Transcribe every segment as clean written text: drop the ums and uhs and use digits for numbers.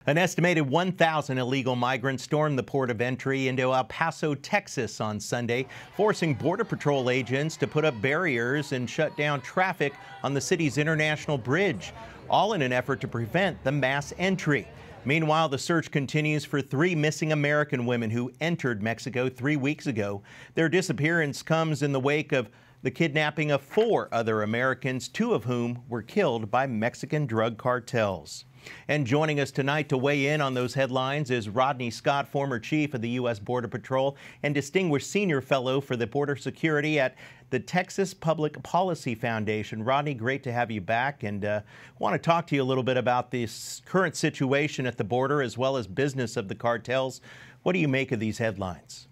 An estimated 1,000 illegal migrants stormed the port of entry into El Paso, Texas on Sunday, forcing Border Patrol agents to put up barriers and shut down traffic on the city's international bridge, all in an effort to prevent the mass entry. Meanwhile, the search continues for 3 missing American women who entered Mexico 3 weeks ago. Their disappearance comes in the wake of the kidnapping of 4 other Americans, 2 of whom were killed by Mexican drug cartels. And joining us tonight to weigh in on those headlines is Rodney Scott, former chief of the U.S. Border Patrol and distinguished senior fellow for the border security at the Texas Public Policy Foundation. Rodney, great to have you back, and want to talk to you a little bit about this current situation at the border as well as business of the cartels. What do you make of these headlines?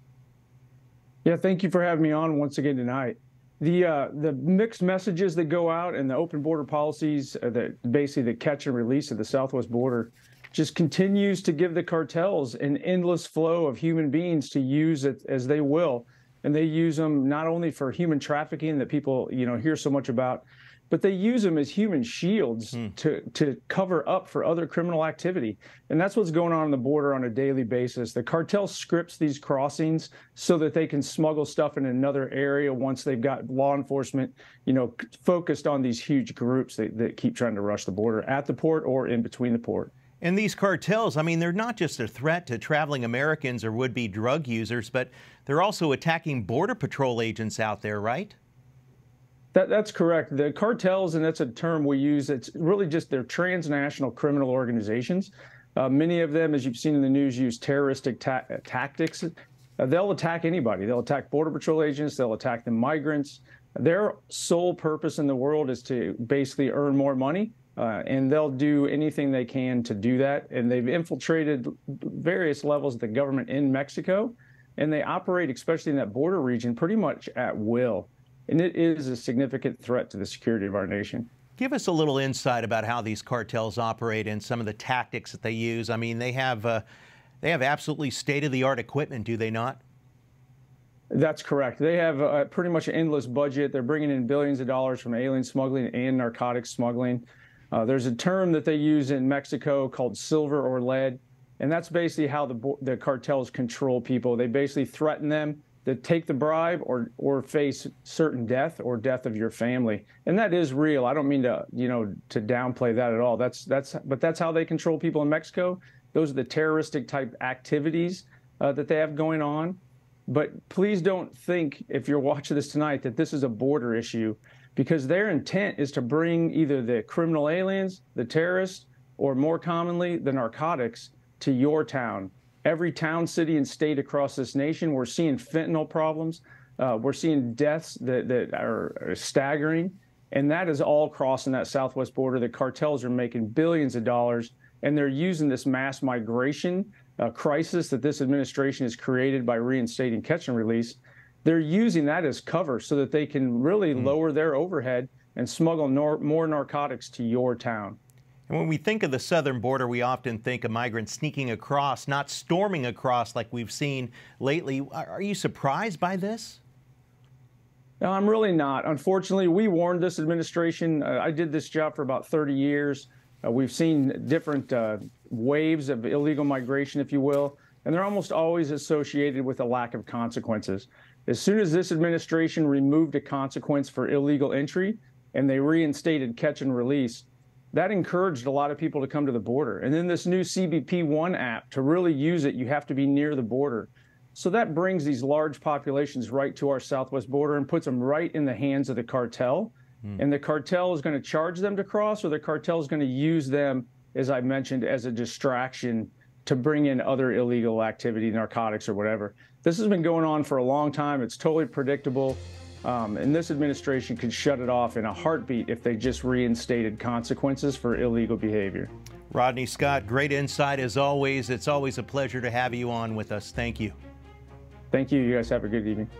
Yeah, thank you for having me on once again tonight. The mixed messages that go out and the open border policies, that basically the catch and release of the southwest border, just continues to give the cartels an endless flow of human beings to use it as they will. And they use them not only for human trafficking that people, hear so much about, but they use them as human shields to cover up for other criminal activity. And that's what's going on the border on a daily basis. The cartel scripts these crossings so that they can smuggle stuff in another area once they've got law enforcement, focused on these huge groups that keep trying to rush the border at the port or in between the port. And these cartels, I mean, they're not just a threat to traveling Americans or would-be drug users, but they're also attacking Border Patrol agents out there, right? That's correct. The cartels, and that's a term we use, it's really just they're transnational criminal organizations. Many of them, as you've seen in the news, use terroristic tactics. They'll attack anybody. They'll attack Border Patrol agents. They'll attack the migrants. Their sole purpose in the world is to basically earn more money, and they'll do anything they can to do that. And they've infiltrated various levels of the government in Mexico, and they operate, especially in that border region, pretty much at will. And it is a significant threat to the security of our nation. Give us a little insight about how these cartels operate and some of the tactics that they use. I mean, they have absolutely state-of-the-art equipment, do they not? That's correct. They have pretty much an endless budget. They're bringing in billions of dollars from alien smuggling and narcotics smuggling. There's a term that they use in Mexico called silver or lead, and that's basically how the cartels control people. They basically threaten them to take the bribe or face certain death or death of your family. And that is real. I don't mean to, to downplay that at all. But that's how they control people in Mexico. Those are the terroristic type activities that they have going on. But please don't think, if you're watching this tonight, that this is a border issue, because their intent is to bring either the criminal aliens, the terrorists, or more commonly, the narcotics to your town. Every town, city, and state across this nation, we're seeing fentanyl problems. We're seeing deaths that are staggering. And that is all crossing that southwest border. The cartels are making billions of dollars, and they're using this mass migration crisis that this administration has created by reinstating catch and release. They're using that as cover so that they can really lower their overhead and smuggle more narcotics to your town. And when we think of the southern border, we often think of migrants sneaking across, not storming across like we've seen lately. Are you surprised by this? No, I'm really not. Unfortunately, we warned this administration. I did this job for about 30 years. We've seen different waves of illegal migration, if you will, and they're almost always associated with a lack of consequences. As soon as this administration removed a consequence for illegal entry and they reinstated catch and release, that encouraged a lot of people to come to the border. And then this new CBP One app, to really use it, you have to be near the border. So that brings these large populations right to our southwest border and puts them right in the hands of the cartel. And the cartel is going to charge them to cross, or the cartel is going to use them, as I mentioned, as a distraction to bring in other illegal activity, narcotics or whatever. This has been going on for a long time. It's totally predictable. And this administration could shut it off in a heartbeat if they just reinstated consequences for illegal behavior. Rodney Scott, great insight as always. It's always a pleasure to have you on with us. Thank you. Thank you. You guys have a good evening.